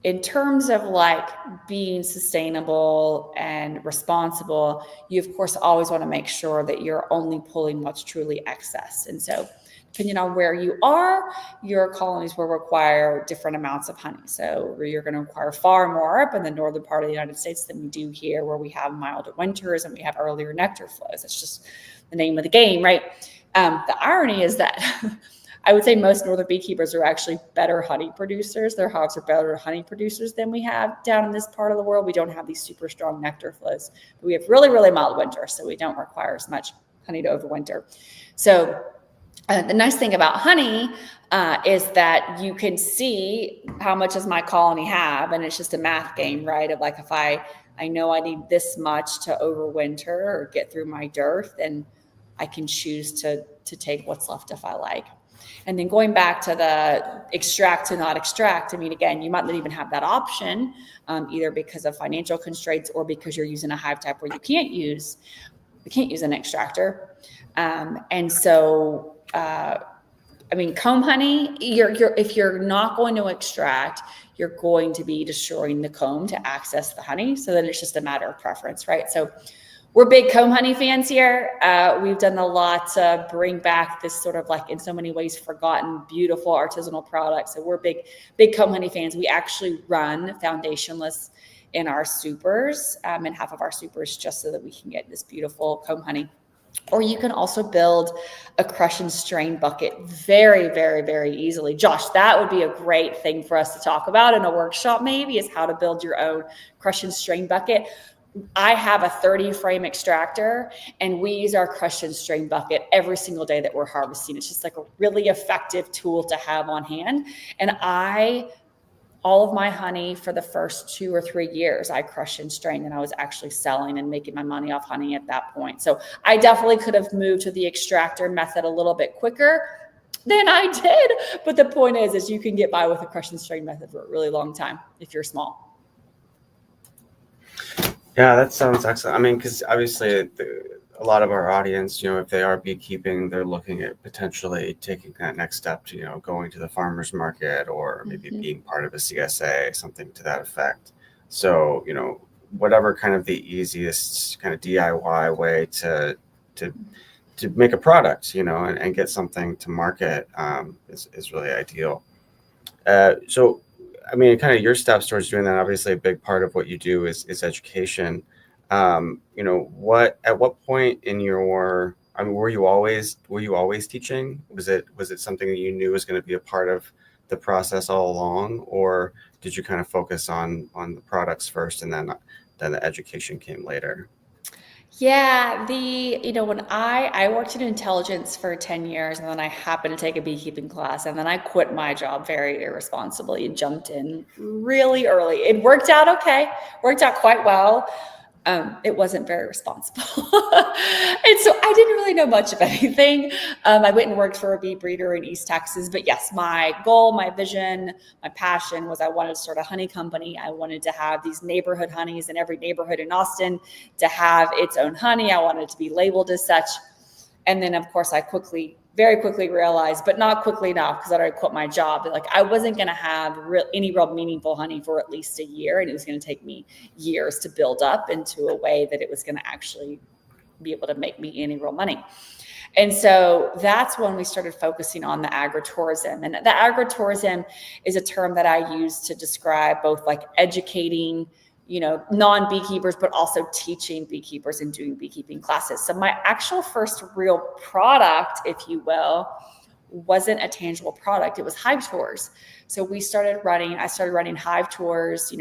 in terms of like being sustainable and responsible, you of course always want to make sure that you're only pulling what's truly excess. And so depending on where you are, your colonies will require different amounts of honey. So you're going to require far more up in the northern part of the United States than we do here, where we have milder winters and we have earlier nectar flows. That's just the name of the game, right? The irony is that I would say most northern beekeepers are actually better honey producers. Their hives are better honey producers than we have down in this part of the world. We don't have these super strong nectar flows, but we have really, really mild winter, so we don't require as much honey to overwinter. So the nice thing about honey is that you can see how much does my colony have, and it's just a math game, right? Of like, if I know I need this much to overwinter or get through my dearth, then I can choose to take what's left if I like. And then going back to the extract to not extract, again, you might not even have that option, either because of financial constraints or because you're using a hive type where you can't use an extractor. And so, comb honey, if you're not going to extract, you're going to be destroying the comb to access the honey. So then it's just a matter of preference, right? So We're big comb honey fans here. We've done a lot to bring back this sort of like in so many ways forgotten, beautiful artisanal products. So we're big comb honey fans. We actually run foundationless in our supers, in half of our supers, just so that we can get this beautiful comb honey. Or you can also build a crush and strain bucket very, very, very easily. Josh, that would be a great thing for us to talk about in a workshop, maybe, is how to build your own crush and strain bucket. I have a 30 frame extractor, and we use our crush and strain bucket every single day that we're harvesting. It's just like a really effective tool to have on hand. And all of my honey for the first 2 or 3 years, I crushed and strained, and I was actually selling and making my money off honey at that point. So I definitely could have moved to the extractor method a little bit quicker than I did. But the point is you can get by with a crush and strain method for a really long time if you're small. Yeah, that sounds excellent. I mean, because obviously a lot of our audience, if they are beekeeping, they're looking at potentially taking that next step to, going to the farmer's market or maybe being part of a CSA, something to that effect. So, whatever kind of the easiest kind of DIY way to make a product, and get something to market is really ideal. So, I mean, kind of your steps towards doing that. Obviously, a big part of what you do is education. At what point in your, I mean, were you always teaching? Was it something that you knew was going to be a part of the process all along, or did you kind of focus on the products first and then the education came later? Yeah, when I worked in intelligence for 10 years, and then I happened to take a beekeeping class, and then I quit my job very irresponsibly and jumped in really early. It worked out okay, worked out quite well. It wasn't very responsible. And so I didn't really know much of anything. I went and worked for a bee breeder in East Texas. But yes, my goal, my vision, my passion was I wanted to start a honey company. I wanted to have these neighborhood honeys in every neighborhood in Austin to have its own honey. I wanted it to be labeled as such. And then, of course, I very quickly realized, but not quickly enough because I already quit my job, that like I wasn't going to have any real meaningful honey for at least a year. And it was going to take me years to build up into a way that it was going to actually be able to make me any real money. And so that's when we started focusing on the agritourism. And the agritourism is a term that I use to describe both like educating non-beekeepers, but also teaching beekeepers and doing beekeeping classes. So my actual first real product, if you will, wasn't a tangible product. It was hive tours. So I started running hive tours,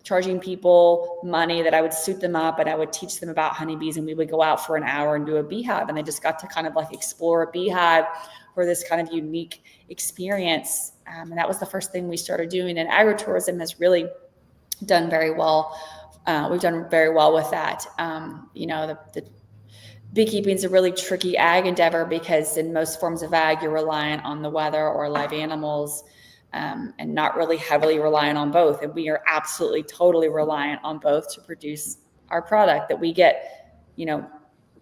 charging people money that I would suit them up and I would teach them about honeybees, and we would go out for an hour and do a beehive. And they just got to kind of like explore a beehive for this kind of unique experience. And that was the first thing we started doing. And agritourism has really done very well. We've done very well with that. The beekeeping is a really tricky ag endeavor because in most forms of ag, you're reliant on the weather or live animals, and not really heavily reliant on both. And we are absolutely totally reliant on both to produce our product that we get.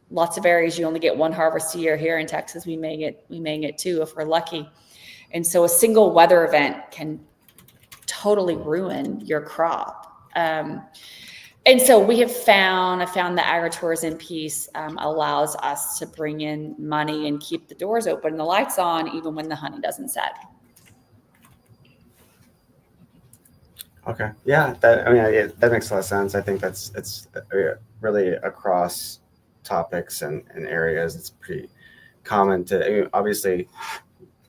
Lots of areas you only get one harvest a year. Here in Texas, we may get two if we're lucky. And so a single weather event can totally ruin your crop. And so I found the agritourism piece allows us to bring in money and keep the doors open and the lights on even when the honey doesn't set. Okay. Yeah. That makes a lot of sense. I think it's really across topics and areas. It's pretty common obviously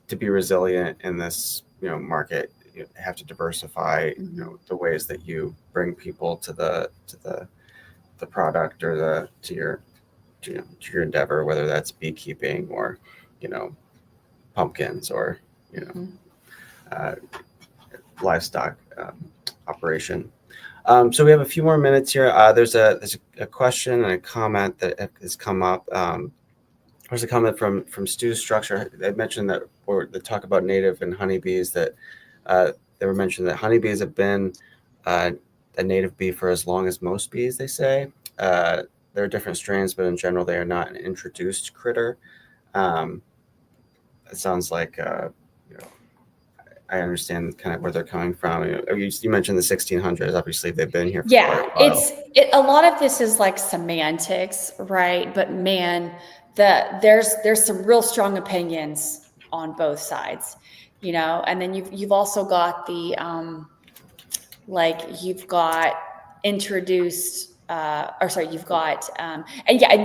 to be resilient in this, market. You have to diversify, the ways that you bring people to the product or to your endeavor, whether that's beekeeping or, pumpkins or, uh, livestock operation. So we have a few more minutes here. There's a question and a comment that has come up. There's a comment from Stu Structure. They mentioned that, or they talk about native and honeybees, that they were mentioned that honeybees have been a native bee for as long as most bees, they say. There are different strains, but in general, they are not an introduced critter. It sounds like, I understand kind of where they're coming from. You mentioned the 1600s. Obviously, they've been here for quite Yeah, a while. a lot of this is like semantics, right? But man, there's some real strong opinions on both sides, and then you've also got the like you've got introduced or sorry, you've got and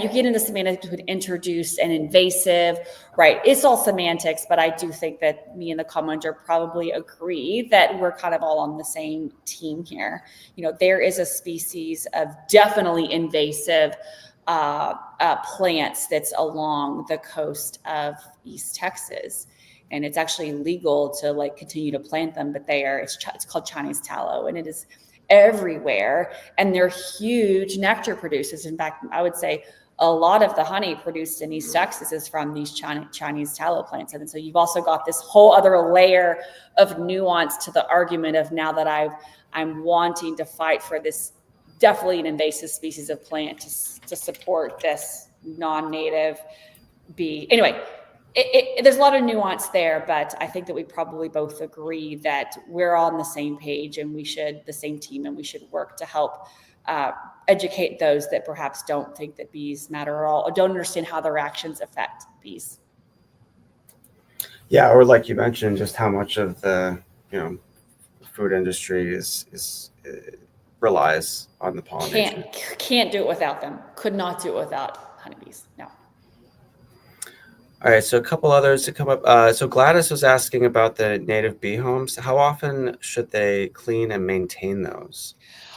you get into semantics with introduced and invasive, right? It's all semantics, but I do think that me and the commenter probably agree that we're kind of all on the same team here. There is a species of definitely invasive plants that's along the coast of East Texas, and it's actually legal to like continue to plant them, but it's called Chinese tallow, and it is everywhere, and they're huge nectar producers. In fact, I would say a lot of the honey produced in East Texas is from these Chinese tallow plants. And so you've also got this whole other layer of nuance to the argument of now that I'm wanting to fight for this definitely an invasive species of plant to support this non-native bee. Anyway, there's a lot of nuance there, but I think that we probably both agree that we're on the same page and the same team, and we should work to help educate those that perhaps don't think that bees matter at all or don't understand how their actions affect bees. Yeah, or like you mentioned, just how much of the food industry is relies on the pollination. Can't do it without them. Could not do it without honeybees. No. All right, so a couple others to come up. So Gladys was asking about the native bee homes. How often should they clean and maintain those?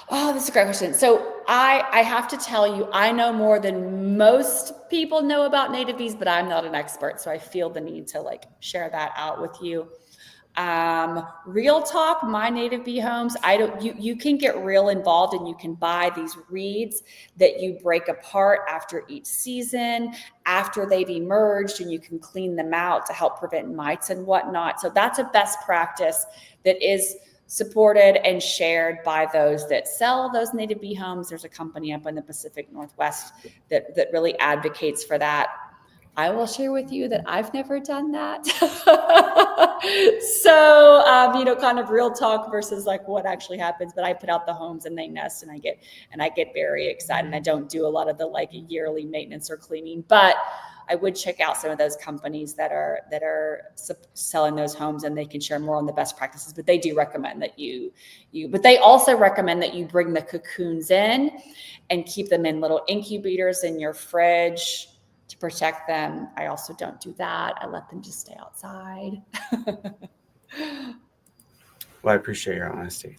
Oh, that's a great question. So I have to tell you, I know more than most people know about native bees, but I'm not an expert. So I feel the need to like share that out with you. Real talk, my native bee homes, you can get real involved, and you can buy these reeds that you break apart after each season, after they've emerged, and you can clean them out to help prevent mites and whatnot. So that's a best practice that is supported and shared by those that sell those native bee homes. There's a company up in the Pacific Northwest that really advocates for that. I will share with you that I've never done that. So, kind of real talk versus like what actually happens. But I put out the homes and they nest, and I get very excited. And I don't do a lot of the like yearly maintenance or cleaning, but I would check out some of those companies that are selling those homes, and they can share more on the best practices. But they do recommend that but they also recommend that you bring the cocoons in and keep them in little incubators in your fridge to protect them. I also don't do that. I let them just stay outside. Well, I appreciate your honesty.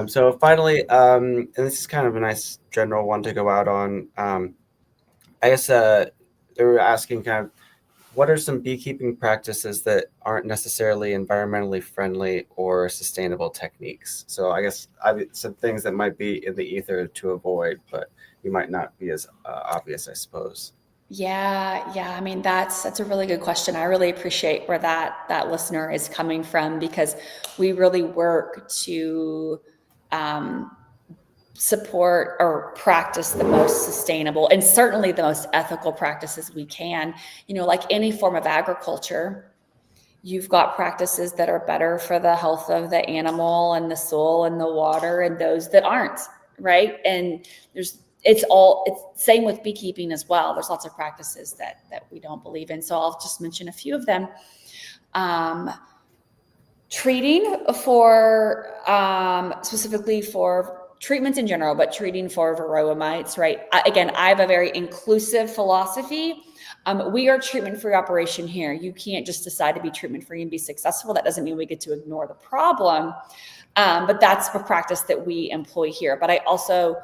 So finally, and this is kind of a nice general one to go out on. I guess they were asking kind of what are some beekeeping practices that aren't necessarily environmentally friendly or sustainable techniques? So I guess some things that might be in the ether to avoid, but you might not be as obvious, I suppose. Yeah. I mean, that's a really good question. I really appreciate where that listener is coming from, because we really work to support or practice the most sustainable and certainly the most ethical practices we can. Like any form of agriculture, you've got practices that are better for the health of the animal and the soil and the water, and those that aren't, right? And it's same with beekeeping as well. There's lots of practices that we don't believe in. So I'll just mention a few of them. Treating for specifically for treatments in general, but treating for varroa mites, right? Again, I have a very inclusive philosophy. We are treatment-free operation here. You can't just decide to be treatment-free and be successful. That doesn't mean we get to ignore the problem, but that's the practice that we employ here. But I also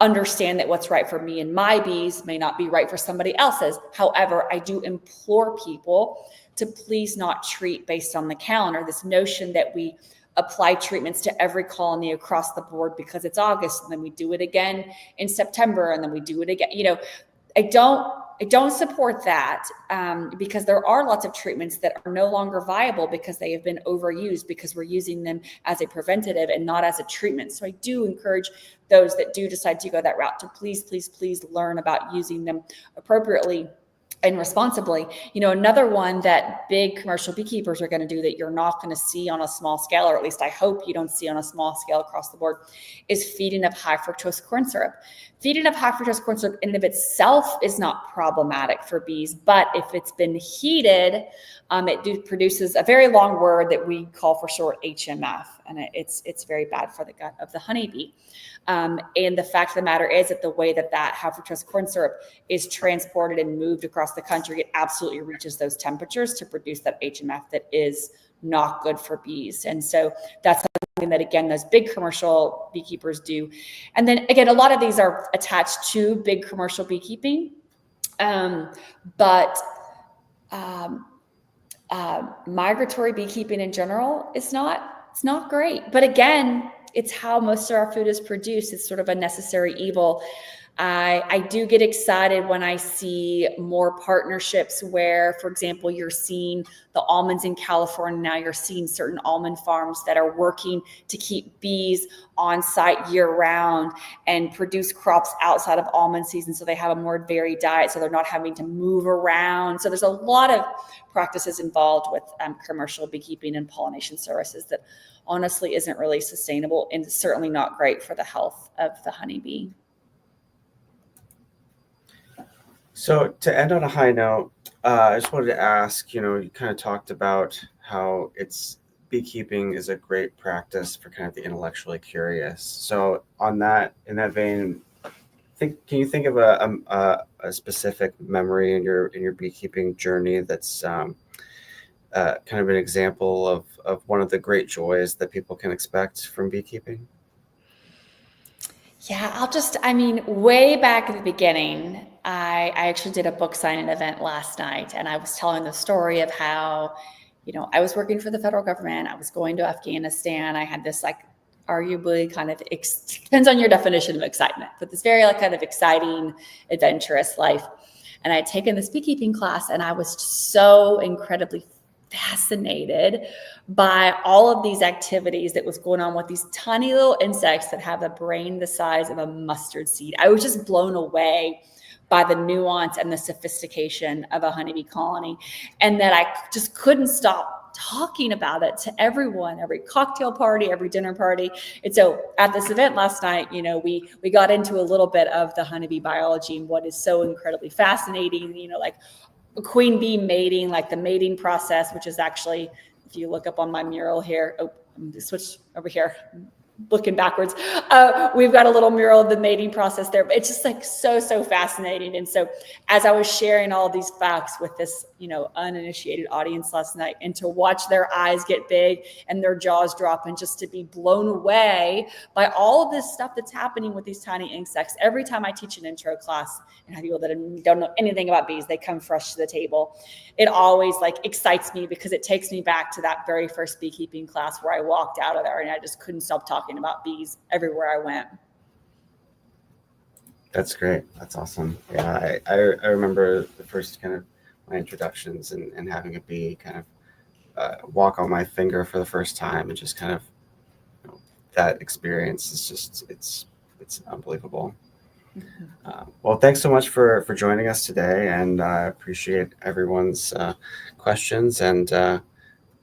understand that what's right for me and my bees may not be right for somebody else's. However, I do implore people to please not treat based on the calendar. This notion that we apply treatments to every colony across the board because it's August, and then we do it again in September, and then we do it again. I don't support that, because there are lots of treatments that are no longer viable because they have been overused, because we're using them as a preventative and not as a treatment. So I do encourage those that do decide to go that route to please learn about using them appropriately. and responsibly. Another one that big commercial beekeepers are going to do that you're not going to see on a small scale, or at least I hope you don't see on a small scale across the board, is feeding of high fructose corn syrup. Feeding of high fructose corn syrup in and of itself is not problematic for bees, but if it's been heated, it produces a very long word that we call for short HMF, and it's very bad for the gut of the honeybee. And the fact of the matter is that the way that high fructose corn syrup is transported and moved across the country, it absolutely reaches those temperatures to produce that HMF that is not good for bees. And so that's something that, again, those big commercial beekeepers do. And then, again, a lot of these are attached to big commercial beekeeping. But migratory beekeeping in general it's not great. But again, it's how most of our food is produced. It's sort of a necessary evil. I do get excited when I see more partnerships where, for example, you're seeing the almonds in California. Now you're seeing certain almond farms that are working to keep bees on site year round and produce crops outside of almond season, so they have a more varied diet, so they're not having to move around. So there's a lot of practices involved with commercial beekeeping and pollination services that honestly isn't really sustainable and certainly not great for the health of the honeybee. So to end on a high note, I just wanted to ask, you kind of talked about how beekeeping is a great practice for kind of the intellectually curious. So in that vein, can you think of a specific memory in your beekeeping journey that's kind of an example of one of the great joys that people can expect from beekeeping? Yeah, way back at the beginning, I actually did a book signing event last night, and I was telling the story of how, I was working for the federal government. I was going to Afghanistan. I had this arguably kind of depends on your definition of excitement, but this very kind of exciting, adventurous life. And I had taken this beekeeping class, and I was so incredibly fascinated by all of these activities that was going on with these tiny little insects that have a brain the size of a mustard seed. I was just blown away by the nuance and the sophistication of a honeybee colony, and that I just couldn't stop talking about it to everyone, every cocktail party, every dinner party. And so at this event last night, we got into a little bit of the honeybee biology and what is so incredibly fascinating, like queen bee mating, like the mating process, which is actually, if you look up on my mural here, I'm going to switch over here, looking backwards. We've got a little mural of the mating process there, but it's just so fascinating. And so as I was sharing all these facts with this, uninitiated audience last night, and to watch their eyes get big and their jaws drop, and just to be blown away by all of this stuff that's happening with these tiny insects. Every time I teach an intro class and have people that don't know anything about bees, they come fresh to the table. It always excites me, because it takes me back to that very first beekeeping class where I walked out of there and I just couldn't stop talking about bees everywhere I went. That's great. That's awesome. Yeah, I remember the first kind of my introductions and having a bee kind of walk on my finger for the first time, and just kind of that experience is just it's unbelievable. Well, thanks so much for joining us today, and I appreciate everyone's questions, and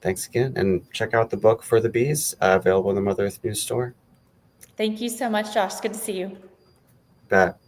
thanks again. And check out the book For the Bees, available in the Mother Earth News store. Thank you so much, Josh. It's good to see you. Bet.